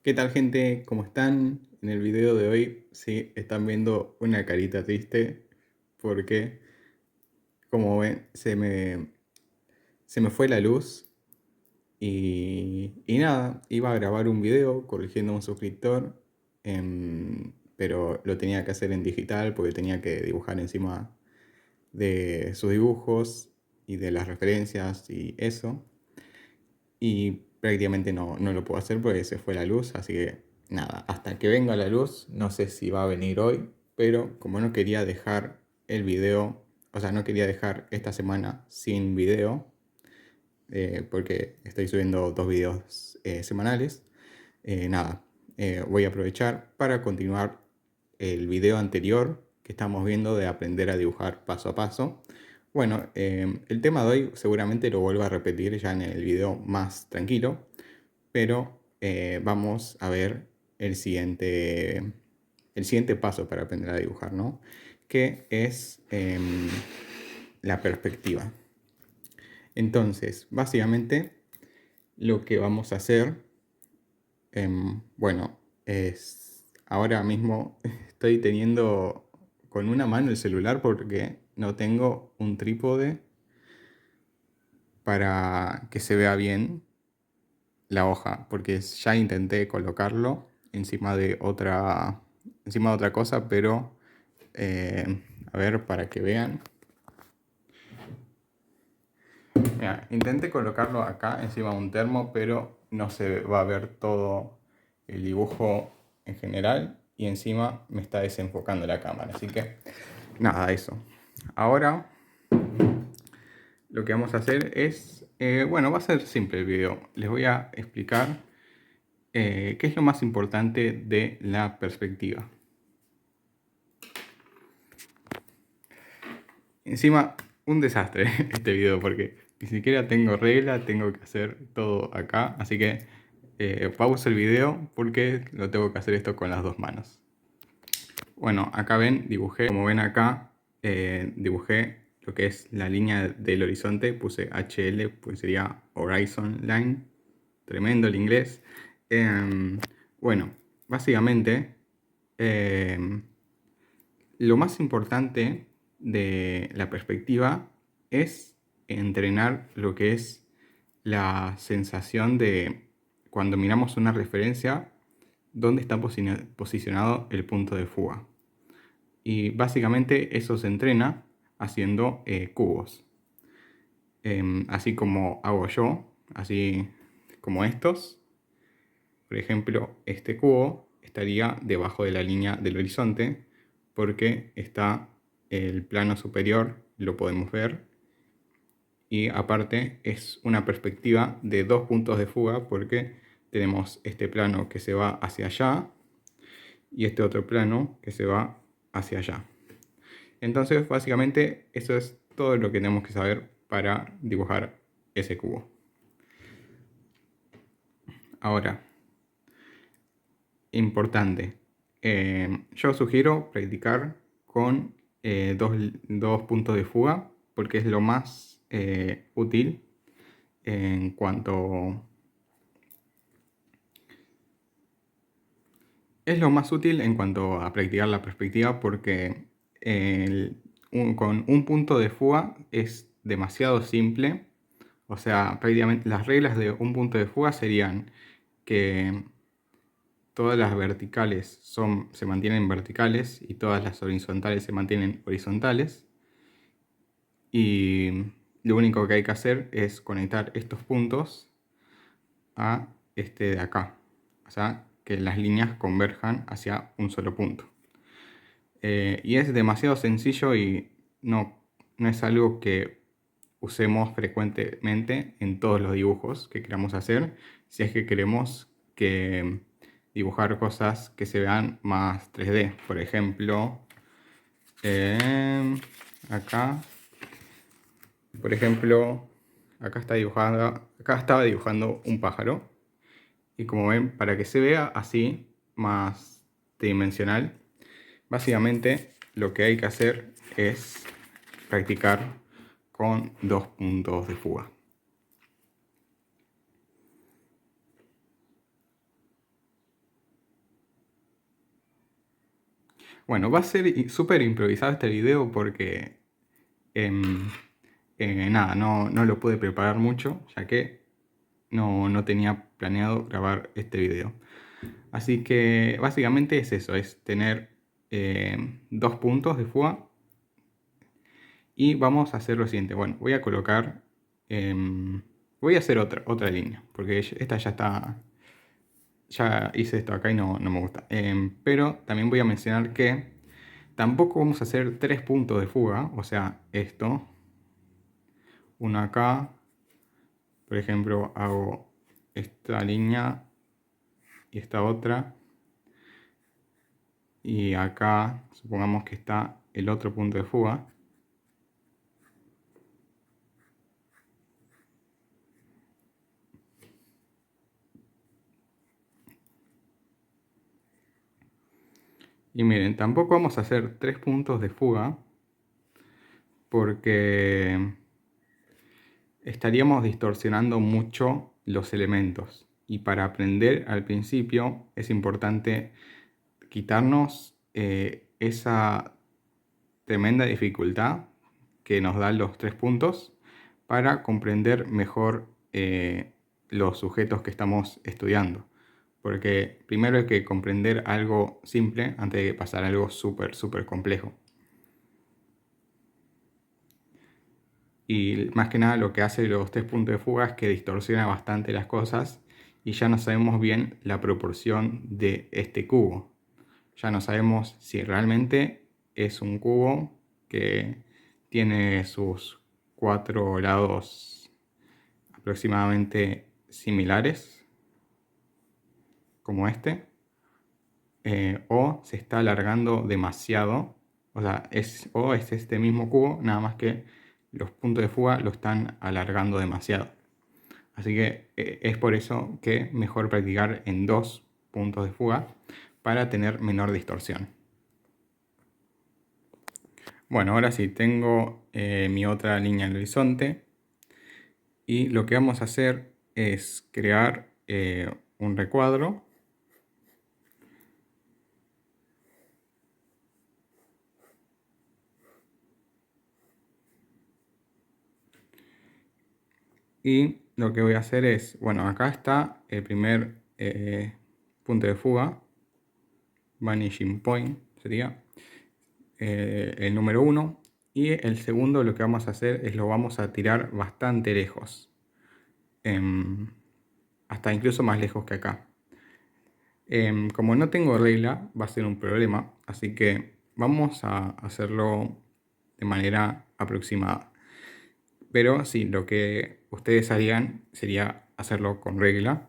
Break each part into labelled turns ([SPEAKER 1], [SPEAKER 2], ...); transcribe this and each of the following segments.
[SPEAKER 1] ¿Qué tal, gente? ¿Cómo están? En el video de hoy sí están viendo una carita triste porque, como ven, se me fue la luz y nada, iba a grabar un video corrigiendo a un suscriptor, pero lo tenía que hacer en digital porque tenía que dibujar encima de sus dibujos y de las referencias y eso. Y prácticamente no lo puedo hacer porque se fue la luz, así que nada, hasta que venga la luz, no sé si va a venir hoy, pero como no quería dejar el video, o sea, no quería dejar esta semana sin video, porque estoy subiendo dos videos semanales, nada, voy a aprovechar para continuar el video anterior que estamos viendo de aprender a dibujar paso a paso. Bueno, el tema de hoy seguramente lo vuelvo a repetir ya en el video más tranquilo, pero vamos a ver el siguiente paso para aprender a dibujar, ¿no? Que es la perspectiva. Entonces, básicamente lo que vamos a hacer, bueno, es ahora mismo estoy teniendo con una mano el celular porque no tengo un trípode para que se vea bien la hoja, porque ya intenté colocarlo encima de otra cosa, pero a ver, para que vean. Mira, intenté colocarlo acá encima de un termo, pero no se va a ver todo el dibujo en general y encima me está desenfocando la cámara, así que nada, eso. Ahora lo que vamos a hacer es, bueno, va a ser simple el video. Les voy a explicar qué es lo más importante de la perspectiva. Encima, un desastre este video porque ni siquiera tengo regla, tengo que hacer todo acá, así que pausa el video porque lo tengo que hacer esto con las dos manos. Bueno, acá ven, dibujé, como ven acá, dibujé lo que es la línea del horizonte, puse HL, pues sería Horizon Line, tremendo el inglés. Bueno, básicamente, lo más importante de la perspectiva es entrenar lo que es la sensación de cuando miramos una referencia, dónde está posicionado el punto de fuga. Y básicamente eso se entrena haciendo cubos. Así como hago yo, así como estos. Por ejemplo, este cubo estaría debajo de la línea del horizonte porque está el plano superior, lo podemos ver, y aparte es una perspectiva de dos puntos de fuga porque tenemos este plano que se va hacia allá y este otro plano que se va hacia allá. Entonces, básicamente, eso es todo lo que tenemos que saber para dibujar ese cubo. Ahora, importante, yo sugiero practicar con dos puntos de fuga porque es lo más útil en cuanto... Es lo más útil en cuanto a practicar la perspectiva porque con un punto de fuga es demasiado simple. O sea, prácticamente las reglas de un punto de fuga serían que todas las verticales se mantienen verticales y todas las horizontales se mantienen horizontales. Y lo único que hay que hacer es conectar estos puntos a este de acá. O sea, que las líneas converjan hacia un solo punto. Y es demasiado sencillo y no es algo que usemos frecuentemente en todos los dibujos que queramos hacer, si es que queremos dibujar cosas que se vean más 3D. Por ejemplo, acá, por ejemplo, acá estaba dibujando un pájaro. Y como ven, para que se vea así, más tridimensional, básicamente lo que hay que hacer es practicar con dos puntos de fuga. Bueno, va a ser súper improvisado este video porque em, nada, no lo pude preparar mucho, ya que no tenía planeado grabar este video. Así que básicamente es eso, es tener dos puntos de fuga. Y vamos a hacer lo siguiente. Bueno, voy a colocar... voy a hacer otra línea, porque esta ya está... Ya hice esto acá y no me gusta. Pero también voy a mencionar que tampoco vamos a hacer tres puntos de fuga. O sea, esto. Uno acá. Por ejemplo, hago esta línea y esta otra. Y acá, supongamos que está el otro punto de fuga. Y miren, tampoco vamos a hacer tres puntos de fuga porque estaríamos distorsionando mucho los elementos. Y para aprender al principio es importante quitarnos esa tremenda dificultad que nos dan los tres puntos para comprender mejor los sujetos que estamos estudiando. Porque primero hay que comprender algo simple antes de pasar a algo súper complejo. Y más que nada lo que hace los tres puntos de fuga es que distorsiona bastante las cosas y ya no sabemos bien la proporción de este cubo. Ya no sabemos si realmente es un cubo que tiene sus cuatro lados aproximadamente similares, como este, o se está alargando demasiado. O sea, es este mismo cubo, nada más que los puntos de fuga lo están alargando demasiado. Así que es por eso que mejor practicar en dos puntos de fuga para tener menor distorsión. Bueno, ahora sí, tengo mi otra línea en el horizonte y lo que vamos a hacer es crear un recuadro. Y lo que voy a hacer es, bueno, acá está el primer punto de fuga, vanishing point sería el número 1. Y el segundo lo que vamos a hacer es lo vamos a tirar bastante lejos, hasta incluso más lejos que acá. Como no tengo regla va a ser un problema, así que vamos a hacerlo de manera aproximada. Pero sí, lo que ustedes harían sería hacerlo con regla.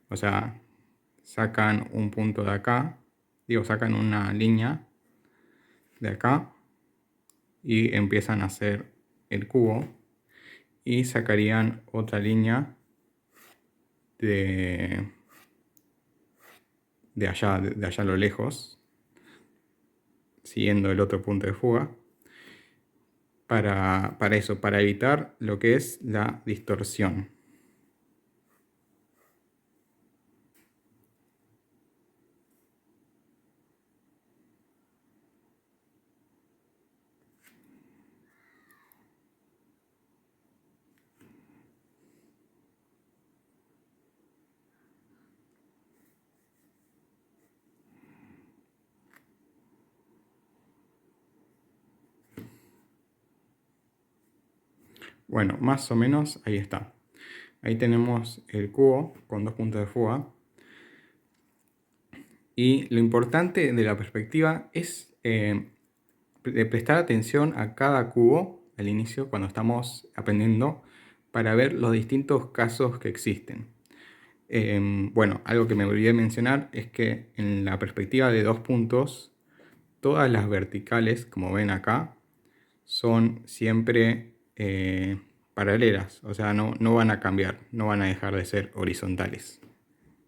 [SPEAKER 1] O sea, sacan un punto de acá, sacan una línea de acá y empiezan a hacer el cubo y sacarían otra línea de allá a lo lejos, siguiendo el otro punto de fuga, para eso, para evitar lo que es la distorsión. Bueno, más o menos ahí está. Ahí tenemos el cubo con dos puntos de fuga. Y lo importante de la perspectiva es de prestar atención a cada cubo al inicio cuando estamos aprendiendo para ver los distintos casos que existen. Bueno, algo que me olvidé de mencionar es que en la perspectiva de dos puntos, todas las verticales, como ven acá, son siempre paralelas, o sea, no van a cambiar, no van a dejar de ser horizontales.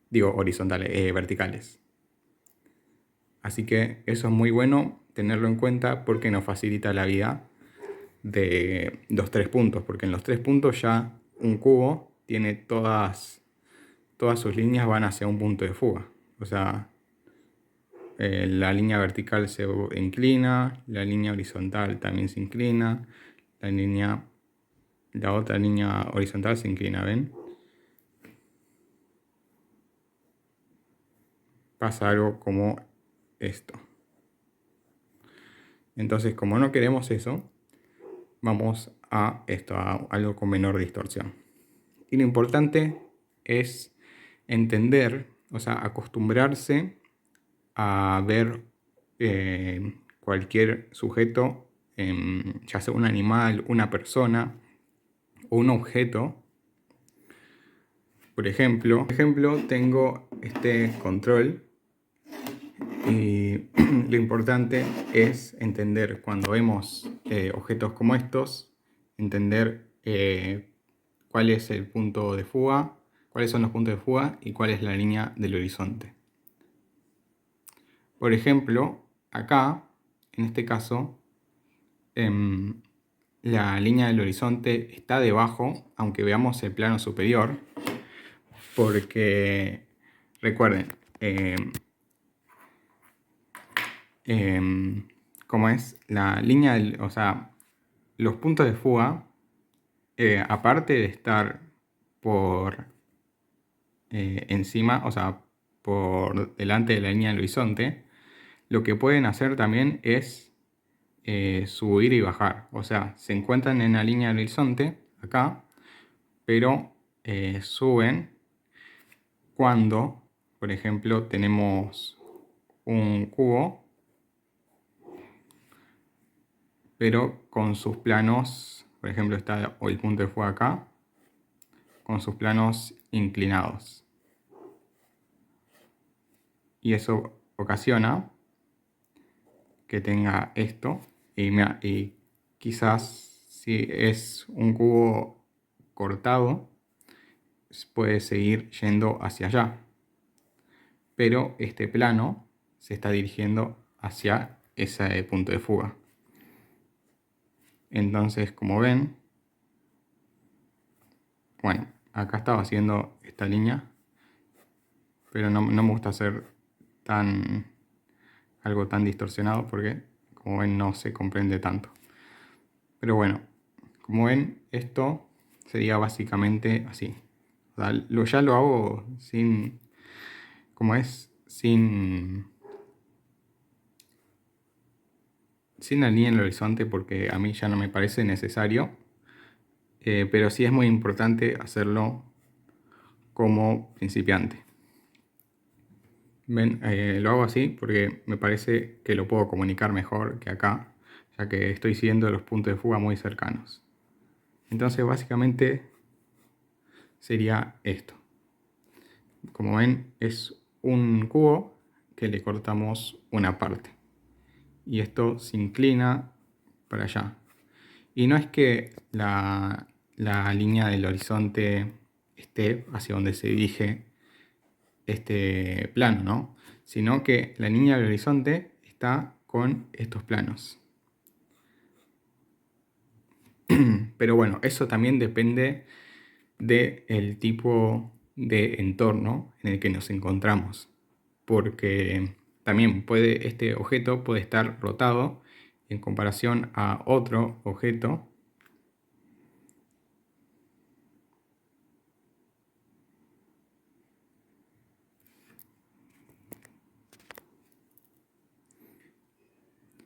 [SPEAKER 1] Digo horizontales, verticales. Así que eso es muy bueno tenerlo en cuenta porque nos facilita la vida de los tres puntos, porque en los tres puntos ya un cubo tiene todas sus líneas van hacia un punto de fuga. O sea, la línea vertical se inclina, la línea horizontal también se inclina, la otra línea horizontal se inclina, ¿ven? Pasa algo como esto. Entonces, como no queremos eso, vamos a esto, a algo con menor distorsión. Y lo importante es entender, o sea, acostumbrarse a ver cualquier sujeto, ya sea un animal, una persona o un objeto. Por ejemplo, tengo este control y lo importante es entender cuando vemos objetos como estos, entender cuál es el punto de fuga, cuáles son los puntos de fuga y cuál es la línea del horizonte. Por ejemplo, acá, en este caso, la línea del horizonte está debajo, aunque veamos el plano superior, porque recuerden, ¿cómo es? La línea, o sea, los puntos de fuga, aparte de estar por encima, o sea, por delante de la línea del horizonte, lo que pueden hacer también es subir y bajar. O sea, se encuentran en la línea del horizonte, acá, pero suben cuando, por ejemplo, tenemos un cubo, pero con sus planos, por ejemplo, está el punto de fuga acá, con sus planos inclinados. Y eso ocasiona que tenga esto. Y quizás si es un cubo cortado, puede seguir yendo hacia allá. Pero este plano se está dirigiendo hacia ese punto de fuga. Entonces, como ven, bueno, acá estaba haciendo esta línea, pero no me gusta hacer algo tan distorsionado porque, como ven, no se comprende tanto. Pero bueno, como ven, esto sería básicamente así. O sea, ya lo hago sin, como es, sin la línea en el horizonte porque a mí ya no me parece necesario. Pero sí es muy importante hacerlo como principiante. Ven, lo hago así porque me parece que lo puedo comunicar mejor que acá, ya que estoy siguiendo los puntos de fuga muy cercanos. Entonces básicamente sería esto. Como ven, es un cubo que le cortamos una parte. Y esto se inclina para allá. Y no es que la línea del horizonte esté hacia donde se dirige este plano, ¿no? Sino que la línea del horizonte está con estos planos. Pero bueno, eso también depende del tipo de entorno en el que nos encontramos. Porque también este objeto puede estar rotado en comparación a otro objeto.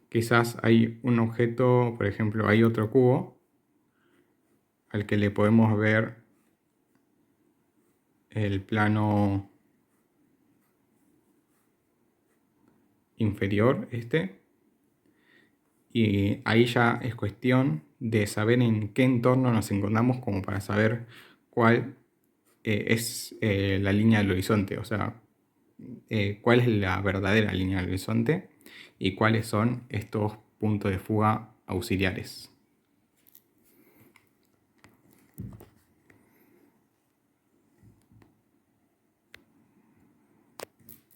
[SPEAKER 1] Quizás hay un objeto, por ejemplo, hay otro cubo al que le podemos ver el plano inferior, y ahí ya es cuestión de saber en qué entorno nos encontramos como para saber cuál es la línea del horizonte, o sea, cuál es la verdadera línea del horizonte y cuáles son estos puntos de fuga auxiliares.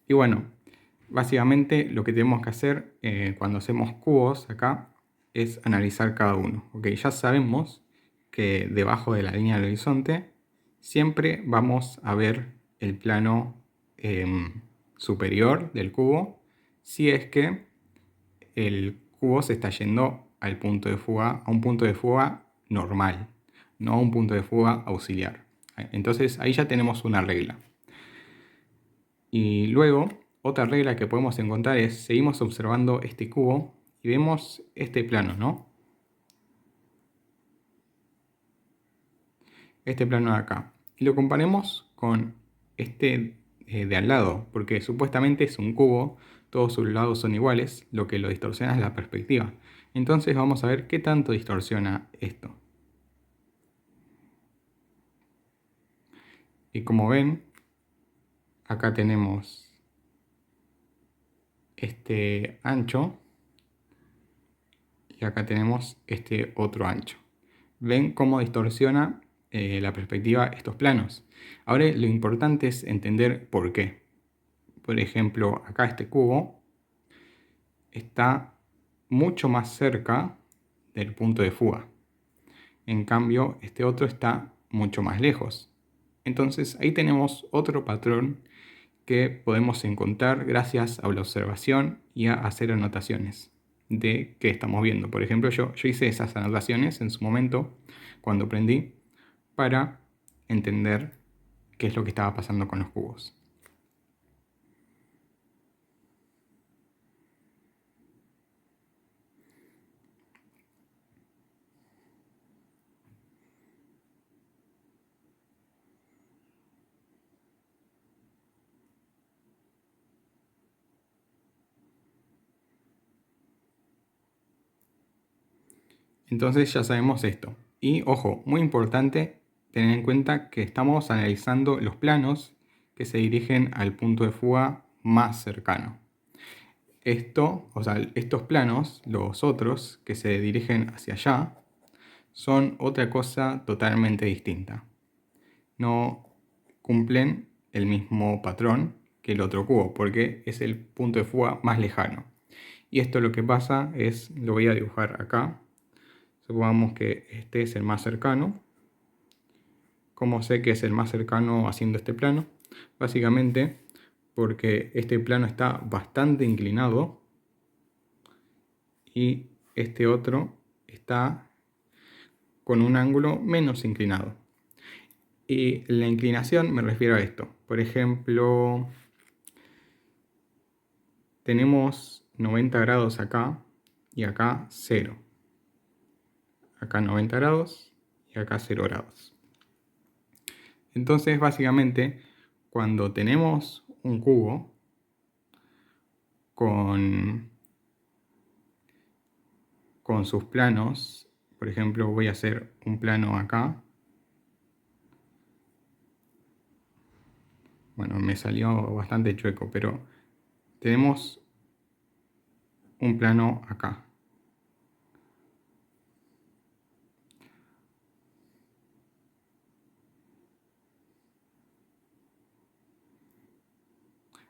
[SPEAKER 1] Y bueno, básicamente lo que tenemos que hacer cuando hacemos cubos acá es analizar cada uno. Ok, ya sabemos que debajo de la línea del horizonte siempre vamos a ver el plano superior del cubo si es que el cubo se está yendo al punto de fuga, a un punto de fuga normal, no a un punto de fuga auxiliar. Entonces ahí ya tenemos una regla. Y luego, otra regla que podemos encontrar es, seguimos observando este cubo y vemos este plano, ¿no? Este plano de acá. Y lo comparemos con este de al lado, porque supuestamente es un cubo, todos sus lados son iguales, lo que lo distorsiona es la perspectiva. Entonces vamos a ver qué tanto distorsiona esto. Y como ven, acá tenemos este ancho y acá tenemos este otro ancho. ¿Ven cómo distorsiona la perspectiva estos planos? Ahora lo importante es entender por qué. Por ejemplo, acá este cubo está mucho más cerca del punto de fuga. En cambio, este otro está mucho más lejos. Entonces ahí tenemos otro patrón que podemos encontrar gracias a la observación y a hacer anotaciones de qué estamos viendo. Por ejemplo, yo hice esas anotaciones en su momento cuando aprendí para entender qué es lo que estaba pasando con los cubos. Entonces ya sabemos esto. Y ojo, muy importante tener en cuenta que estamos analizando los planos que se dirigen al punto de fuga más cercano. Estos planos, los otros que se dirigen hacia allá, son otra cosa totalmente distinta. No cumplen el mismo patrón que el otro cubo, porque es el punto de fuga más lejano. Y esto lo que pasa es, lo voy a dibujar acá. Supongamos que este es el más cercano. ¿Cómo sé que es el más cercano haciendo este plano? Básicamente porque este plano está bastante inclinado y este otro está con un ángulo menos inclinado. Y la inclinación me refiero a esto. Por ejemplo, tenemos 90 grados acá y acá 0. Acá 90 grados y acá 0 grados. Entonces, básicamente, cuando tenemos un cubo con sus planos, por ejemplo, voy a hacer un plano acá. Bueno, me salió bastante chueco, pero tenemos un plano acá.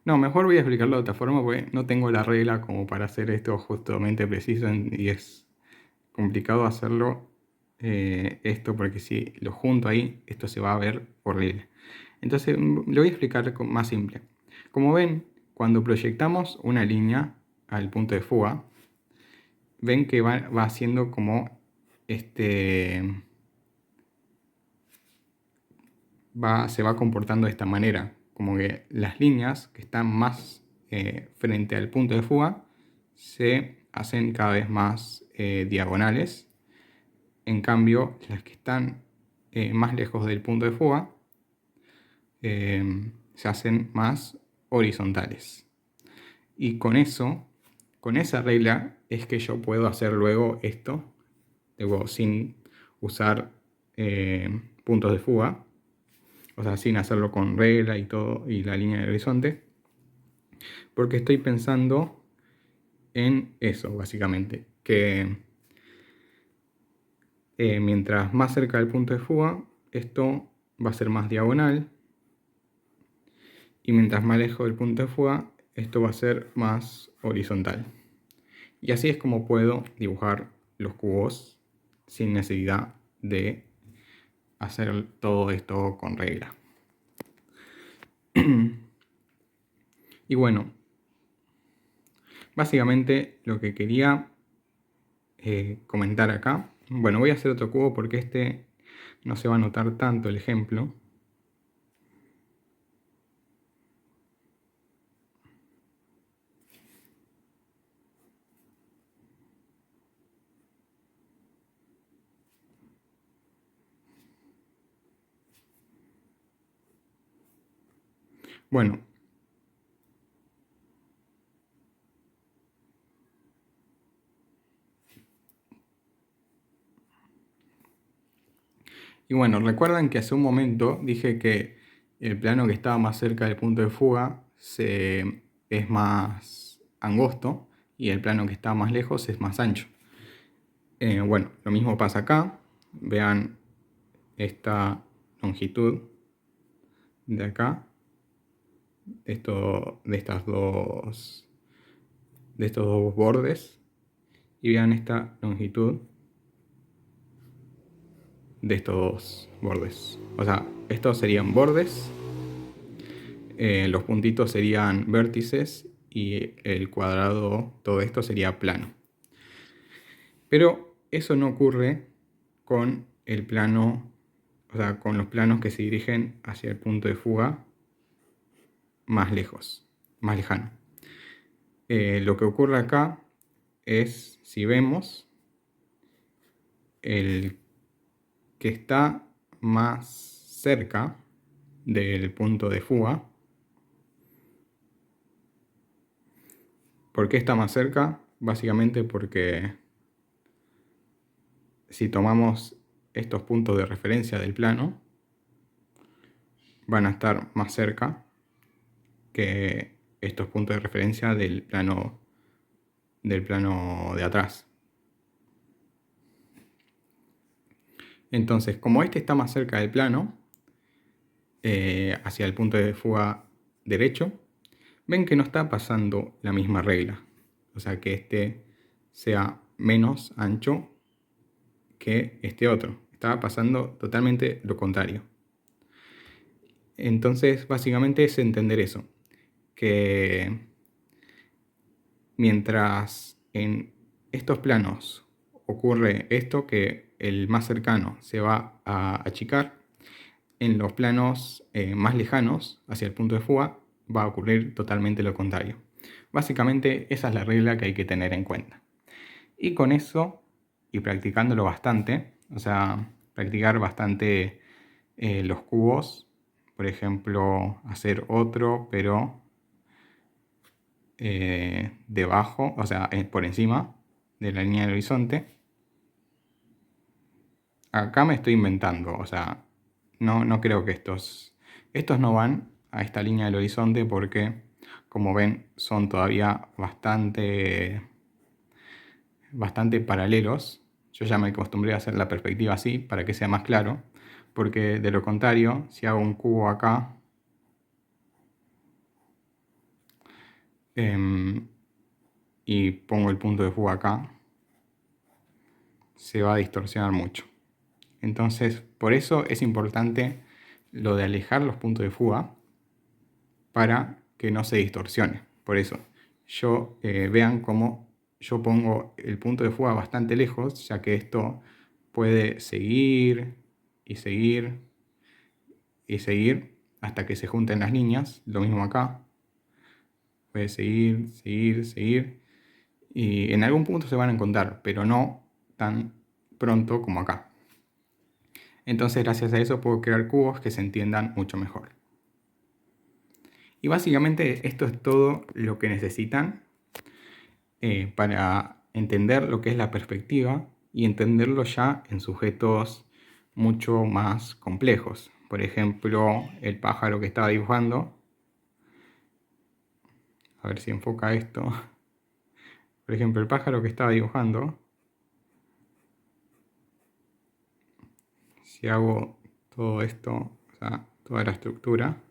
[SPEAKER 1] No, mejor voy a explicarlo de otra forma porque no tengo la regla como para hacer esto justamente preciso y es complicado hacerlo esto porque si lo junto ahí, esto se va a ver horrible. Entonces lo voy a explicar más simple. Como ven, cuando proyectamos una línea al punto de fuga, ven que va haciendo como se va comportando de esta manera, como que las líneas que están más frente al punto de fuga se hacen cada vez más diagonales. En cambio, las que están más lejos del punto de fuga se hacen más horizontales. Y con eso, con esa regla, es que yo puedo hacer luego esto, luego sin usar puntos de fuga, o sea, sin hacerlo con regla y todo, y la línea de horizonte, porque estoy pensando en eso, básicamente, que mientras más cerca del punto de fuga, esto va a ser más diagonal, y mientras más lejos del punto de fuga, esto va a ser más horizontal. Y así es como puedo dibujar los cubos sin necesidad de hacer todo esto con regla. Y bueno, Básicamente lo que quería comentar acá, bueno, voy a hacer otro cubo porque este no se va a notar tanto el ejemplo. Bueno, y bueno, recuerdan que hace un momento dije que el plano que estaba más cerca del punto de fuga es más angosto y el plano que está más lejos es más ancho. Bueno, lo mismo pasa acá. Vean esta longitud de acá, de estos dos bordes, y vean esta longitud de estos dos bordes. O sea, estos serían bordes, los puntitos serían vértices y el cuadrado, todo esto sería plano. Pero eso no ocurre con el plano, o sea, con los planos que se dirigen hacia el punto de fuga más lejos, más lejano. Lo que ocurre acá es, si vemos, el que está más cerca del punto de fuga. ¿Por qué está más cerca? Básicamente porque si tomamos estos puntos de referencia del plano, van a estar más cerca que estos puntos de referencia del plano de atrás. Entonces, como este está más cerca del plano, hacia el punto de fuga derecho, ven que no está pasando la misma regla. O sea, que este sea menos ancho que este otro. Estaba pasando totalmente lo contrario. Entonces, básicamente es entender eso. Que mientras en estos planos ocurre esto, que el más cercano se va a achicar, en los planos más lejanos hacia el punto de fuga va a ocurrir totalmente lo contrario. Básicamente esa es la regla que hay que tener en cuenta. Y con eso, y practicándolo bastante, o sea, practicar bastante los cubos, por ejemplo, hacer otro, pero debajo, o sea, por encima de la línea del horizonte. Acá me estoy inventando, o sea, no creo que estos no van a esta línea del horizonte porque, como ven, son todavía bastante paralelos. Yo ya me acostumbré a hacer la perspectiva así para que sea más claro, porque de lo contrario, si hago un cubo acá, y pongo el punto de fuga acá, se va a distorsionar mucho. Entonces, por eso es importante lo de alejar los puntos de fuga para que no se distorsione. Por eso, vean cómo yo pongo el punto de fuga bastante lejos, ya que esto puede seguir y seguir y seguir hasta que se junten las líneas. Lo mismo acá. Puede seguir, seguir, seguir. Y en algún punto se van a encontrar, pero no tan pronto como acá. Entonces, gracias a eso puedo crear cubos que se entiendan mucho mejor. Y básicamente esto es todo lo que necesitan para entender lo que es la perspectiva y entenderlo ya en sujetos mucho más complejos. Por ejemplo, el pájaro que estaba dibujando. A ver si enfoca esto. Por ejemplo, el pájaro que estaba dibujando. Si hago todo esto, o sea, toda la estructura.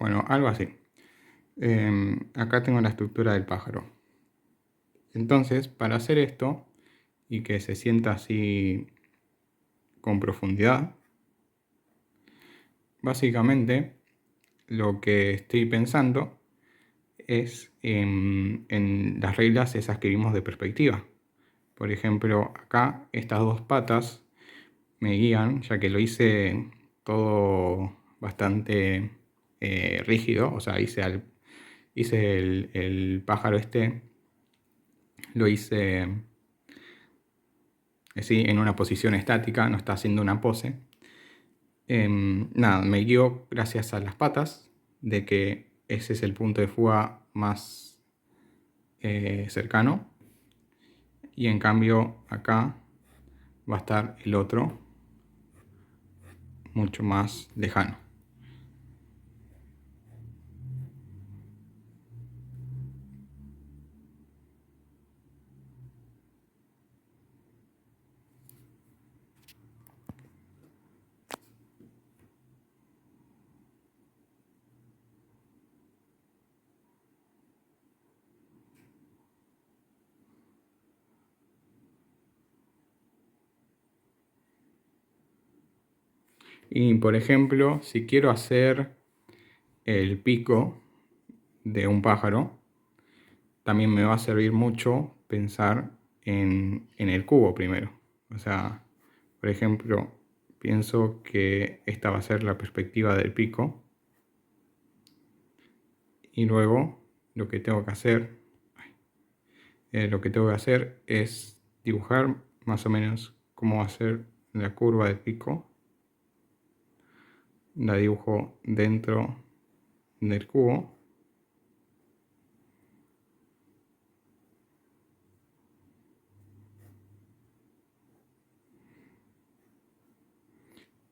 [SPEAKER 1] Bueno, algo así. Acá tengo la estructura del pájaro. Entonces, para hacer esto y que se sienta así con profundidad, básicamente lo que estoy pensando es en las reglas esas que vimos de perspectiva. Por ejemplo, acá estas dos patas me guían, ya que lo hice todo bastante rígido, o sea, hice el pájaro este, lo hice así en una posición estática, no está haciendo una pose. Nada, me guío gracias a las patas, de que ese es el punto de fuga más cercano, y en cambio acá va a estar el otro mucho más lejano. Y por ejemplo, si quiero hacer el pico de un pájaro, también me va a servir mucho pensar en el cubo primero. O sea, por ejemplo, pienso que esta va a ser la perspectiva del pico, y luego lo que tengo que hacer es dibujar más o menos cómo va a ser la curva del pico. La dibujo dentro del cubo.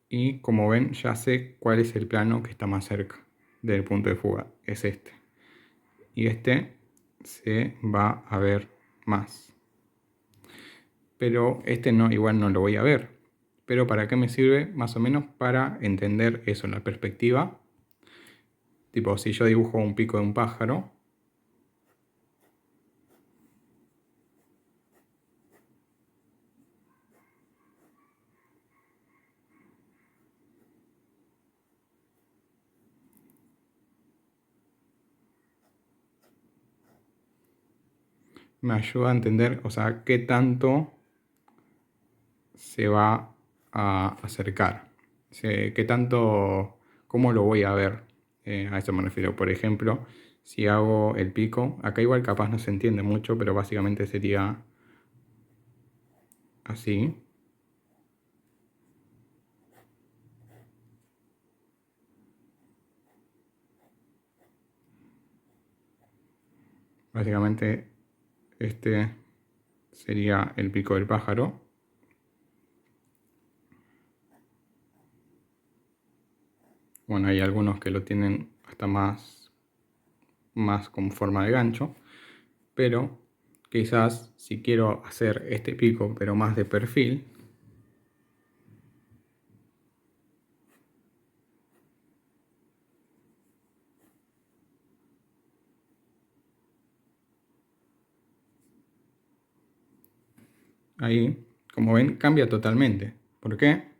[SPEAKER 1] Y como ven, ya sé cuál es el plano que está más cerca del punto de fuga. Es este. Y este se va a ver más. Pero este no, igual no lo voy a ver. Pero ¿para qué me sirve? Más o menos para entender eso, la perspectiva. Tipo, si yo dibujo un pico de un pájaro, me ayuda a entender, o sea, qué tanto se va a acercar. Qué tanto, cómo lo voy a ver. A eso me refiero. Por ejemplo, si hago el pico, acá igual capaz no se entiende mucho, pero básicamente sería así. Básicamente este sería el pico del pájaro. Bueno, hay algunos que lo tienen hasta más con forma de gancho, pero quizás si quiero hacer este pico pero más de perfil, ahí, como ven, cambia totalmente. ¿Por qué?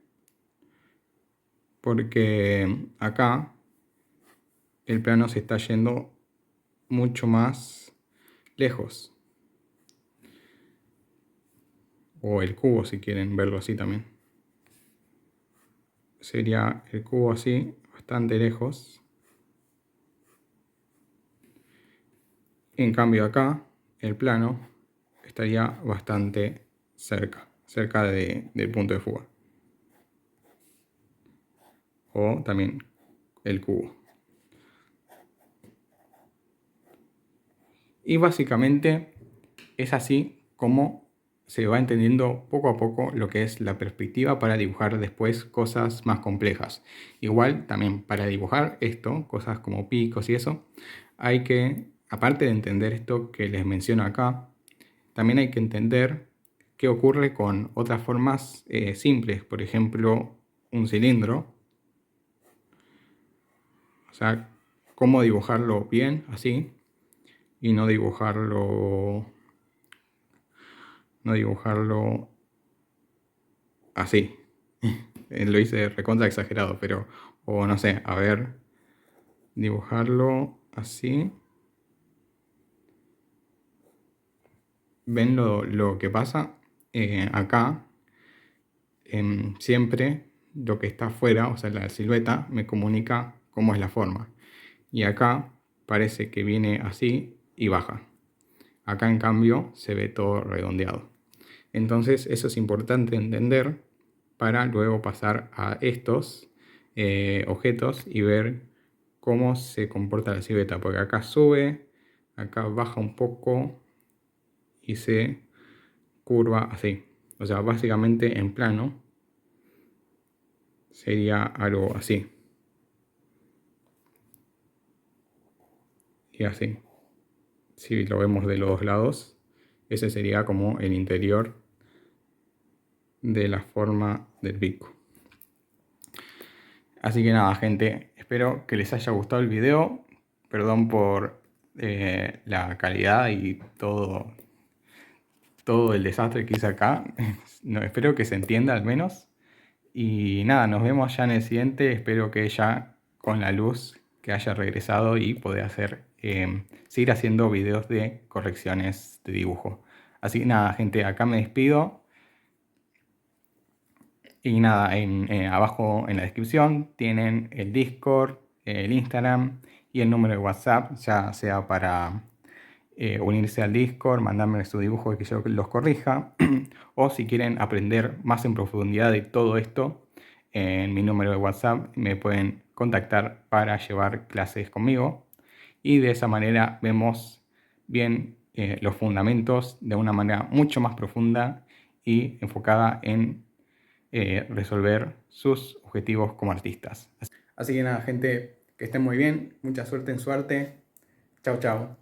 [SPEAKER 1] Porque acá el plano se está yendo mucho más lejos. O el cubo, si quieren verlo así también. Sería el cubo así, bastante lejos. En cambio acá, el plano estaría bastante cerca del punto de fuga. O también el cubo. Y básicamente es así como se va entendiendo poco a poco lo que es la perspectiva para dibujar después cosas más complejas. Igual también para dibujar esto, cosas como picos y eso, hay que, aparte de entender esto que les menciono acá, también hay que entender qué ocurre con otras formas simples, por ejemplo, un cilindro. O sea, cómo dibujarlo bien, así, y no dibujarlo así. Lo hice recontra exagerado, pero, o no sé, a ver, dibujarlo así. ¿Ven lo que pasa? Acá, siempre lo que está afuera, o sea, la silueta, me comunica cómo es la forma. Y acá parece que viene así y baja. Acá, en cambio, se ve todo redondeado. Entonces, eso es importante entender para luego pasar a estos objetos y ver cómo se comporta la silueta. Porque acá sube, acá baja un poco y se curva así. O sea, básicamente en plano sería algo así. Y así. Si lo vemos de los dos lados, ese sería como el interior de la forma del pico. Así que nada, gente, espero que les haya gustado el video. Perdón por la calidad y todo el desastre que hice acá. No, espero que se entienda al menos. Y nada, nos vemos ya en el siguiente. Espero que ya con la luz que haya regresado y poder seguir haciendo videos de correcciones de dibujo. Así que nada, gente, acá me despido. Y nada, abajo en la descripción tienen el Discord, el Instagram y el número de WhatsApp, ya sea para unirse al Discord, mandarme su dibujo y que yo los corrija, o si quieren aprender más en profundidad de todo esto, en mi número de WhatsApp me pueden contactar para llevar clases conmigo y de esa manera vemos bien los fundamentos de una manera mucho más profunda y enfocada en resolver sus objetivos como artistas. Así que nada, gente, que estén muy bien, mucha suerte en su arte. Chao, chao.